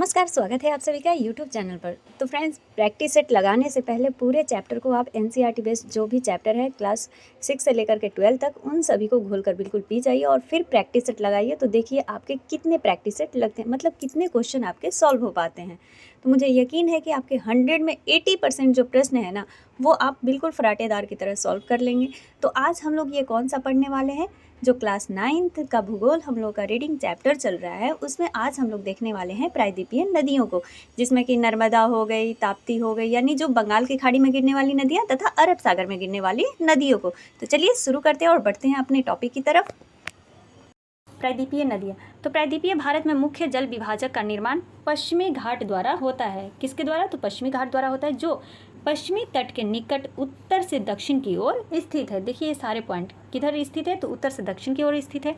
नमस्कार, स्वागत है आप सभी का यूट्यूब चैनल पर। तो फ्रेंड्स, प्रैक्टिस सेट लगाने से पहले पूरे चैप्टर को आप एनसीईआरटी बेस्ड जो भी चैप्टर है क्लास 6 से लेकर के 12 तक उन सभी को घोलकर बिल्कुल पी जाइए और फिर प्रैक्टिस सेट लगाइए। तो देखिए आपके कितने प्रैक्टिस सेट लगते हैं, मतलब कितने क्वेश्चन आपके सॉल्व हो पाते हैं। तो मुझे यकीन है कि आपके 100 में 80% जो प्रश्न है ना, वो आप बिल्कुल फराटेदार की तरह सॉल्व कर लेंगे। तो आज हम लोग ये कौन सा पढ़ने वाले हैं, जो क्लास 9th का भूगोल हम लोग का रीडिंग चैप्टर चल रहा है, उसमें आज हम लोग देखने वाले हैं प्रायद्वीपीय नदियों को, जिसमें कि नर्मदा हो गई, ताप्ती हो गई, यानी जो बंगाल की खाड़ी में गिरने वाली नदियाँ तथा अरब सागर में गिरने वाली नदियों को। तो चलिए शुरू करते हैं और बढ़ते हैं अपने टॉपिक की तरफ। प्रायद्वीपीय नदियाँ। तो प्रायद्वीपीय भारत में मुख्य जल विभाजक का निर्माण पश्चिमी घाट द्वारा होता है। किसके द्वारा? तो पश्चिमी घाट द्वारा होता है, जो पश्चिमी तट के निकट उत्तर से दक्षिण की ओर स्थित है। देखिए ये सारे पॉइंट किधर स्थित है, तो उत्तर से दक्षिण की ओर स्थित है।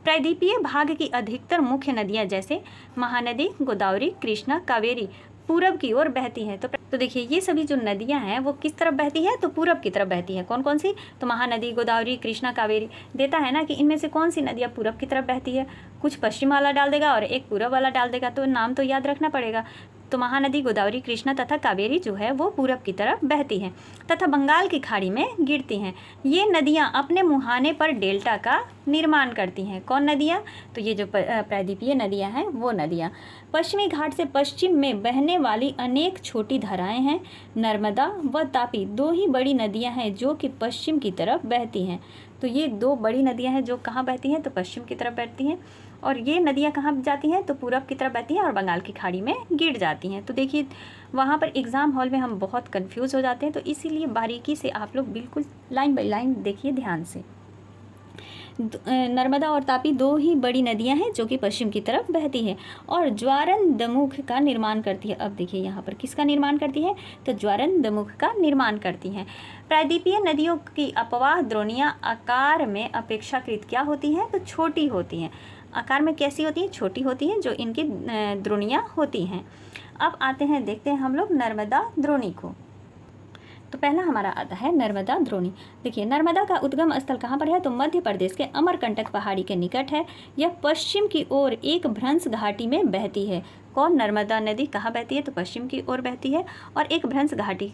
प्रायद्वीपीय भाग की अधिकतर मुख्य नदियाँ जैसे महानदी, गोदावरी, कृष्णा, कावेरी पूरब की ओर बहती हैं। तो देखिए ये सभी जो नदियां हैं वो किस तरफ बहती है, तो पूरब की तरफ बहती है। कौन कौन सी? तो महानदी, गोदावरी, कृष्णा, कावेरी। देता है ना कि इनमें से कौन सी नदियां पूरब की तरफ बहती है। कुछ पश्चिम वाला डाल देगा और एक पूरब वाला डाल देगा, तो नाम तो याद रखना पड़ेगा। तो महानदी, गोदावरी, कृष्णा तथा कावेरी जो है वो पूरब की तरफ बहती हैं तथा बंगाल की खाड़ी में गिरती हैं। ये नदियाँ अपने मुहाने पर डेल्टा का निर्माण करती हैं। कौन नदियाँ? तो ये जो प्रायद्वीपीय नदियाँ हैं वो नदियाँ। पश्चिमी घाट से पश्चिम में बहने वाली अनेक छोटी धाराएं हैं। नर्मदा व तापी दो ही बड़ी नदियाँ हैं जो कि पश्चिम की तरफ बहती हैं। तो ये दो बड़ी नदियाँ हैं जो कहाँ बहती हैं, तो पश्चिम की तरफ बहती हैं। और ये नदियाँ कहाँ जाती हैं, तो पूरब की तरफ बहती हैं और बंगाल की खाड़ी में गिर जाती हैं। तो देखिए वहाँ पर एग्ज़ाम हॉल में हम बहुत कंफ्यूज हो जाते हैं, तो इसीलिए बारीकी से आप लोग बिल्कुल लाइन बाई लाइन देखिए ध्यान से। नर्मदा और तापी दो ही बड़ी नदियां हैं जो कि पश्चिम की तरफ बहती है और ज्वारंदमुख का निर्माण करती है। अब देखिए यहाँ पर किसका निर्माण करती है, तो ज्वारंदमुख का निर्माण करती हैं। प्रायद्वीपीय नदियों की अपवाह द्रोणियाँ आकार में अपेक्षाकृत क्या होती हैं, तो छोटी होती हैं। आकार में कैसी होती हैं? छोटी होती हैं, जो इनकी द्रोणियाँ होती हैं। अब आते हैं, देखते हैं हम लोग नर्मदा द्रोणी को। तो पहला हमारा आता है नर्मदा द्रोणी। देखिए नर्मदा का उद्गम स्थल कहाँ पर है, तो मध्य प्रदेश के अमरकंटक पहाड़ी के निकट है। यह पश्चिम की ओर एक भ्रंश घाटी में बहती है। कौन? नर्मदा नदी कहाँ बहती है, तो पश्चिम की ओर बहती है और एक भ्रंश घाटी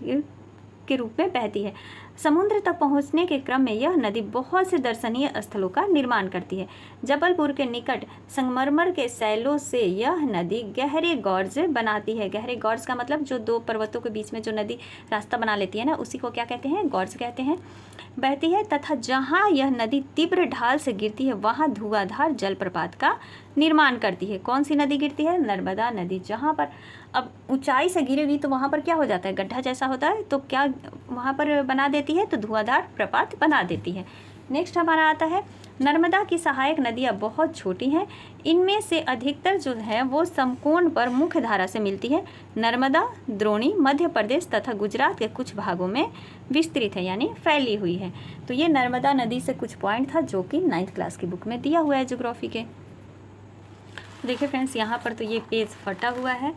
के रूप में बहती है। समुद्र तक पहुंचने के क्रम में यह नदी बहुत से दर्शनीय स्थलों का निर्माण करती है। जबलपुर के निकट संगमरमर के शैलों से यह नदी गहरे गॉर्ज बनाती है। गहरे गॉर्ज का मतलब जो दो पर्वतों के बीच में जो नदी रास्ता बना लेती है ना, उसी को क्या कहते हैं? गॉर्ज कहते हैं। बहती है तथा जहाँ यह नदी तीव्र ढाल से गिरती है वहाँ धुआंधार जलप्रपात का निर्माण करती है। कौन सी नदी गिरती है? नर्मदा नदी। जहाँ पर अब ऊंचाई से गिरेगी तो वहाँ पर क्या हो जाता है, गड्ढा जैसा होता है, तो क्या वहाँ पर बना देती है, तो धुआंधार प्रपात बना देती है। नेक्स्ट हमारा आता है नर्मदा की सहायक नदियाँ बहुत छोटी हैं। इनमें से अधिकतर जो है वो समकोण पर मुख्य धारा से मिलती है। नर्मदा द्रोणी मध्य प्रदेश तथा गुजरात के कुछ भागों में विस्तृत है, यानी फैली हुई है। तो ये नर्मदा नदी से कुछ पॉइंट था जो कि 9th क्लास की बुक में दिया हुआ है ज्योग्राफी के। देखिए फ्रेंड्स यहाँ पर तो ये पेज फटा हुआ है,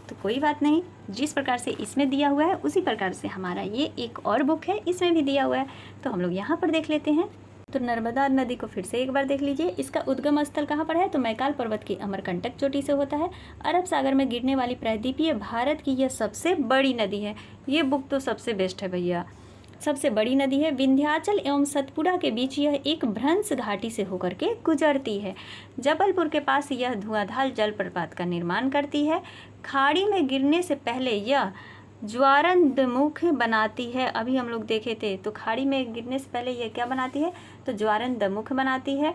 तो कोई बात नहीं, जिस प्रकार से इसमें दिया हुआ है उसी प्रकार से हमारा ये एक और बुक है, इसमें भी दिया हुआ है। तो हम लोग यहाँ पर देख लेते हैं। तो नर्मदा नदी को फिर से एक बार देख लीजिए। इसका उद्गम स्थल कहाँ पर है, तो मैकाल पर्वत की अमरकंटक चोटी से होता है। अरब सागर में गिरने वाली प्रायद्वीपीय भारत की यह सबसे बड़ी नदी है। ये बुक तो सबसे बेस्ट है भैया, सबसे बड़ी नदी है। विंध्याचल एवं सतपुड़ा के बीच यह एक भ्रंश घाटी से होकर के गुजरती है। जबलपुर के पास यह धुआंधार जलप्रपात का निर्माण करती है। खाड़ी में गिरने से पहले यह ज्वारंदमुख बनाती है। अभी हम लोग देखे थे, तो खाड़ी में गिरने से पहले यह क्या बनाती है, तो ज्वारंदमुख बनाती है।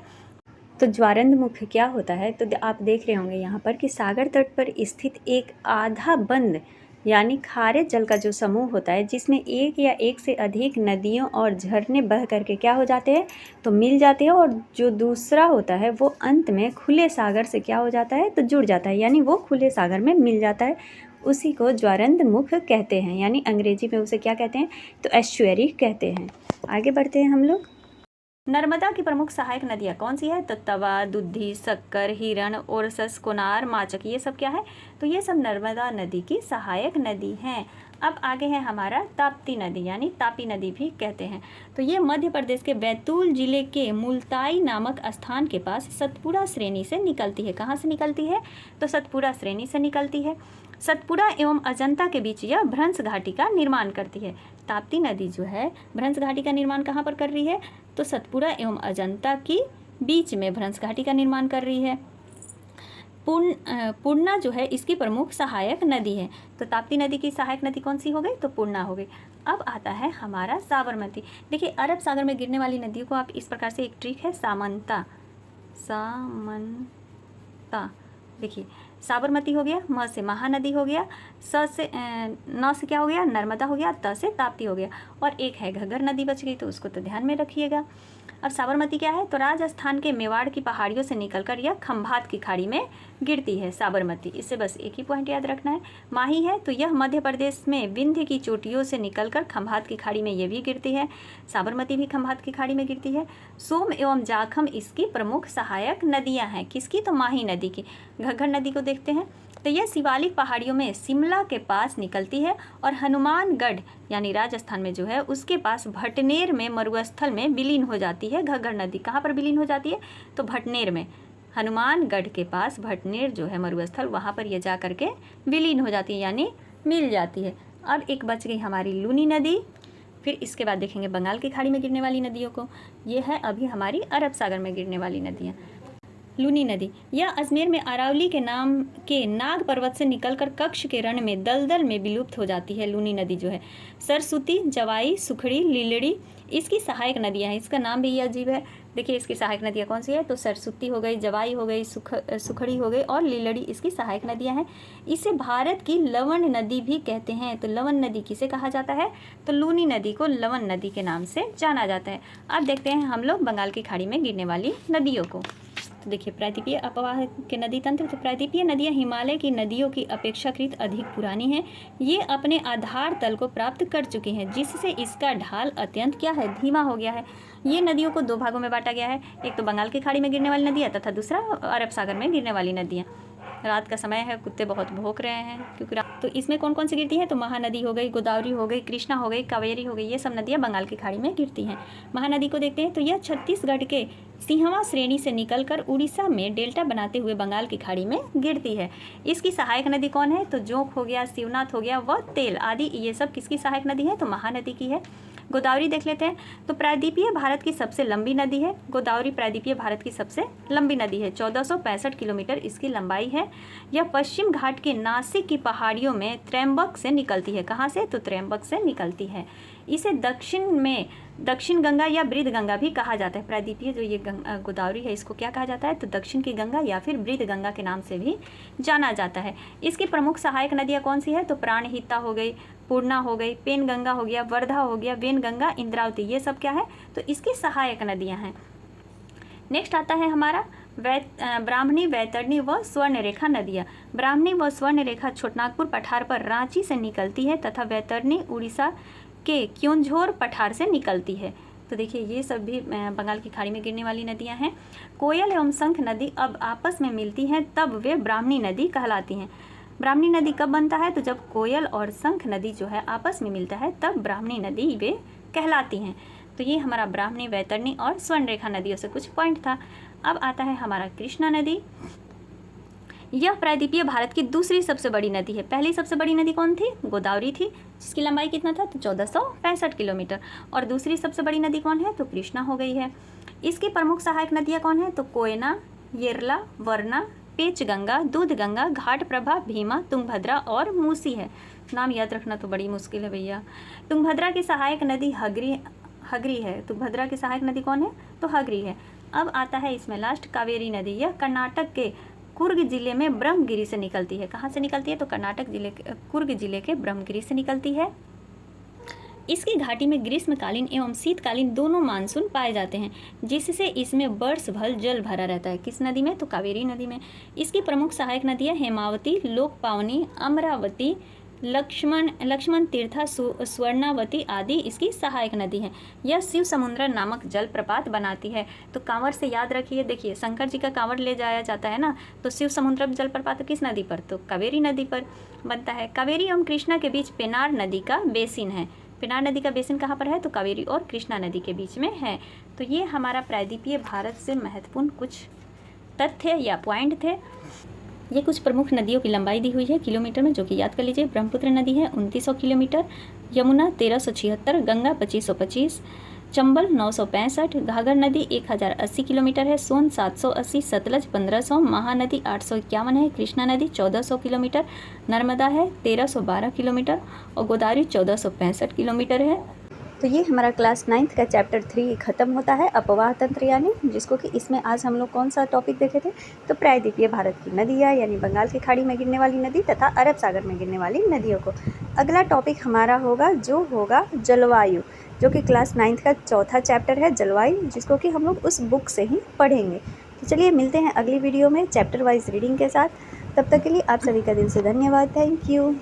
तो ज्वारंदमुख क्या होता है, तो आप देख रहे होंगे यहाँ पर कि सागर तट पर स्थित एक आधा बंद यानी खारे जल का जो समूह होता है, जिसमें एक या एक से अधिक नदियों और झरने बह करके क्या हो जाते हैं, तो मिल जाते हैं, और जो दूसरा होता है वो अंत में खुले सागर से क्या हो जाता है, तो जुड़ जाता है, यानी वो खुले सागर में मिल जाता है। उसी को ज्वारंदमुख कहते हैं, यानी अंग्रेजी में उसे क्या कहते हैं, तो एस्चुअरी कहते हैं। आगे बढ़ते हैं हम लोग। नर्मदा की प्रमुख सहायक नदियाँ कौन सी है, तो तवा, दुधी, शक्कर, हिरण, ओरसस, कोनार, माचक, ये सब क्या है, तो ये सब नर्मदा नदी की सहायक नदी हैं। अब आगे है हमारा ताप्ती नदी, यानी तापी नदी भी कहते हैं। तो ये मध्य प्रदेश के बैतूल जिले के मुल्ताई नामक स्थान के पास सतपुड़ा श्रेणी से निकलती है। कहाँ से निकलती है? तो सतपुड़ा श्रेणी से निकलती है। सतपुड़ा एवं अजंता के बीच यह भ्रंश घाटी का निर्माण करती है। ताप्ती नदी जो है भ्रंश घाटी का निर्माण कहाँ पर कर रही है? तो सतपुड़ा एवं अजंता की बीच में भ्रंश घाटी का निर्माण कर रही है। पूर्णा जो है इसकी प्रमुख सहायक नदी है। तो ताप्ती नदी की सहायक नदी कौन सी हो गई? तो पूर्णा हो गई। अब आता है हमारा साबरमती। देखिए अरब सागर में गिरने वाली नदियों को आप इस प्रकार से, एक ट्रिक है सामंता, देखिए साबरमती हो गया, म से महानदी हो गया, स से न से क्या हो गया? नर्मदा हो गया, त से ताप्ती हो गया, और एक है घग्गर नदी बच गई, तो उसको तो ध्यान में रखिएगा। अब साबरमती क्या है? तो राजस्थान के मेवाड़ की पहाड़ियों से निकलकर यह खंभात की खाड़ी में गिरती है साबरमती। इससे बस एक ही पॉइंट याद रखना है। माही है तो यह मध्य प्रदेश में विंध्य की चोटियों से निकलकर खंभात की खाड़ी में ये भी गिरती है। साबरमती भी खंभात की खाड़ी में गिरती है। सोम एवं जाखम इसकी प्रमुख सहायक नदियाँ हैं। किसकी? तो माही नदी की। घग्गर नदी को देखते हैं तो यह शिवालिक पहाड़ियों में शिमला के पास निकलती है और हनुमानगढ़ यानी राजस्थान में जो है उसके पास भटनेर में मरुस्थल में विलीन हो जाती है। घग्गर नदी कहाँ पर विलीन हो जाती है? तो भटनेर में, हनुमानगढ़ के पास भटनेर जो है मरुस्थल, वहाँ पर ये जा करके विलीन हो जाती है, यानी मिल जाती है। अब एक बच गई हमारी लूनी नदी। फिर इसके बाद देखेंगे बंगाल की खाड़ी में गिरने वाली नदियों को। ये है अभी हमारी अरब सागर में गिरने वाली नदियाँ। लूनी नदी यह अजमेर में अरावली के नाम के नाग पर्वत से निकलकर कक्ष के रण में दलदल में विलुप्त हो जाती है। लूनी नदी जो है सरस्वती, जवाई, सुखड़ी, लीलड़ी इसकी सहायक नदियाँ हैं। इसका नाम भी ये अजीब है। देखिए इसकी सहायक नदियाँ कौन सी है? तो सरस्वती हो गई, जवाई हो गई, सुखड़ी हो गई और लीलड़ी इसकी सहायक नदियाँ हैं। इसे भारत की लवण नदी भी कहते हैं। तो लवण नदी किसे कहा जाता है? तो लूनी नदी को लवण नदी के नाम से जाना जाता है। अब देखते हैं हम लोग बंगाल की खाड़ी में गिरने वाली नदियों को। तो देखिए प्रायद्वीपीय अपवाह के नदी तंत्र। तो प्रायद्वीपीय नदियाँ हिमालय की नदियों की अपेक्षाकृत अधिक पुरानी हैं। ये अपने आधार तल को प्राप्त कर चुकी हैं, जिससे इसका ढाल अत्यंत क्या है? धीमा हो गया है। ये नदियों को दो भागों में बांटा गया है। एक तो बंगाल की खाड़ी में गिरने वाली नदियाँ तथा दूसरा अरब सागर में गिरने वाली नदियाँ। रात का समय है, कुत्ते बहुत भौंक रहे हैं क्योंकि तो इसमें कौन कौन सी गिरती है? तो महानदी हो गई, गोदावरी हो गई, कृष्णा हो गई, कावेरी हो गई, ये सब नदियाँ बंगाल की खाड़ी में गिरती हैं। महानदी को देखते हैं तो यह छत्तीसगढ़ के सिंहवा श्रेणी से निकलकर उड़ीसा में डेल्टा बनाते हुए बंगाल की खाड़ी में गिरती है। इसकी सहायक नदी कौन है? तो जोंक हो गया, शिवनाथ हो गया व तेल आदि, ये सब किसकी सहायक नदी है? तो महानदी की है। गोदावरी देख लेते हैं। तो प्रायद्वीपीय भारत की सबसे लंबी नदी है। गोदावरी प्रायद्वीपीय भारत की सबसे लंबी नदी है। 1465 किलोमीटर इसकी लंबाई है। यह पश्चिम घाट के नासिक की पहाड़ियों में त्रयंबक से निकलती है। कहाँ से? तो त्रयंबक से निकलती है। इसे दक्षिण में दक्षिण गंगा या बृहद गंगा भी कहा जाता है। प्रायद्वीपीय जो ये गोदावरी है इसको क्या कहा जाता है? तो दक्षिण की गंगा या फिर बृहद गंगा के नाम से भी जाना जाता है। इसकी प्रमुख सहायक नदियाँ कौन सी है? तो प्राणहिता हो गई, पूर्णा हो गई, पेन गंगा हो गया, वर्धा हो गया, वेन गंगा, इंद्रावती, ये सब क्या है? तो इसकी सहायक नदियाँ हैं। नेक्स्ट आता है हमारा ब्राह्मणी, वैतरणी व स्वर्णरेखा नदियाँ। ब्राह्मणी व स्वर्णरेखा छोटनागपुर पठार पर रांची से निकलती है तथा वैतरणी उड़ीसा के क्योंझोर पठार से निकलती है। तो देखिए ये सब भी बंगाल की खाड़ी में गिरने वाली नदियाँ हैं। कोयल एवं शंख नदी अब आपस में मिलती हैं तब वे ब्राह्मणी नदी कहलाती हैं। ब्राह्मणी नदी कब बनता है? तो जब कोयल और शंख नदी जो है आपस में मिलता है तब ब्राह्मणी नदी वे कहलाती हैं। तो ये हमारा ब्राह्मणी, वैतरणी और स्वर्णरेखा नदियों से कुछ पॉइंट था। अब आता है हमारा कृष्णा नदी। यह प्रायद्वीपीय भारत की दूसरी सबसे बड़ी नदी है। पहली सबसे बड़ी नदी कौन थी? गोदावरी थी, जिसकी लंबाई कितना था? तो 1465 किलोमीटर। और दूसरी सबसे बड़ी नदी कौन है? तो कृष्णा हो गई है। इसकी प्रमुख सहायक नदियाँ कौन है? तो कोयना, येरला, वरना, पेच गंगा, दूध गंगा, घाट प्रभा, भीमा, तुंगभद्रा और मूसी है। नाम याद रखना तो बड़ी मुश्किल है भैया। तुंगभद्रा की सहायक नदी हगरी है। तुंगभद्रा की सहायक नदी कौन है? तो हगरी है। अब आता है इसमें लास्ट कावेरी नदी। यह कर्नाटक के कुर्ग जिले में ब्रह्मगिरी से निकलती है। कहाँ से निकलती है? तो कर्नाटक जिले के कुर्ग जिले के ब्रह्मगिरी से निकलती है। इसकी घाटी में ग्रीष्मकालीन एवं शीतकालीन दोनों मानसून पाए जाते हैं, जिससे इसमें वर्ष भर जल भरा रहता है। किस नदी में? तो कावेरी नदी में। इसकी प्रमुख सहायक नदियाँ हेमावती, लोकपावनी, अमरावती, लक्ष्मण तीर्था, स्वर्णावती आदि इसकी सहायक नदी है। यह शिव समुद्र नामक जलप्रपात बनाती है। तो कांवर से याद रखिए, देखिए शंकर जी का कांवर ले जाया जाता है ना, तो शिव समुद्र जलप्रपात किस नदी पर, तो कावेरी नदी पर बनता है। कावेरी एवं कृष्णा के बीच पेनार नदी का बेसिन है। पेनार नदी का बेसिन कहाँ पर है, तो कावेरी और कृष्णा नदी के बीच में है। तो ये हमारा प्रायद्वीपीय भारत से महत्वपूर्ण कुछ तथ्य या पॉइंट थे। ये कुछ प्रमुख नदियों की लंबाई दी हुई है किलोमीटर में, जो कि याद कर लीजिए। ब्रह्मपुत्र नदी है 2900 किलोमीटर, यमुना 1376, गंगा 2525, चंबल 965, घाघर नदी 1080 किलोमीटर है, सोन 780, सतलज 1500, महानदी 851 है, कृष्णा नदी 1400 किलोमीटर, नर्मदा है 1312 किलोमीटर और गोदावरी 1465 किलोमीटर है। तो ये हमारा क्लास 9th का चैप्टर 3 ख़त्म होता है, अपवाह तंत्र यानी, जिसको कि इसमें आज हम लोग कौन सा टॉपिक देखे थे, तो प्रायद्वीपीय भारत की नदियाँ यानी बंगाल की खाड़ी में गिरने वाली नदी तथा अरब सागर में गिरने वाली नदियों को। अगला टॉपिक हमारा होगा जो होगा जलवायु, जो कि क्लास 9th का चौथा चैप्टर है जलवायु, जिसको कि हम लोग उस बुक से ही पढ़ेंगे। तो चलिए मिलते हैं अगली वीडियो में चैप्टर वाइज रीडिंग के साथ। तब तक के लिए आप सभी का दिल से धन्यवाद। Thank you.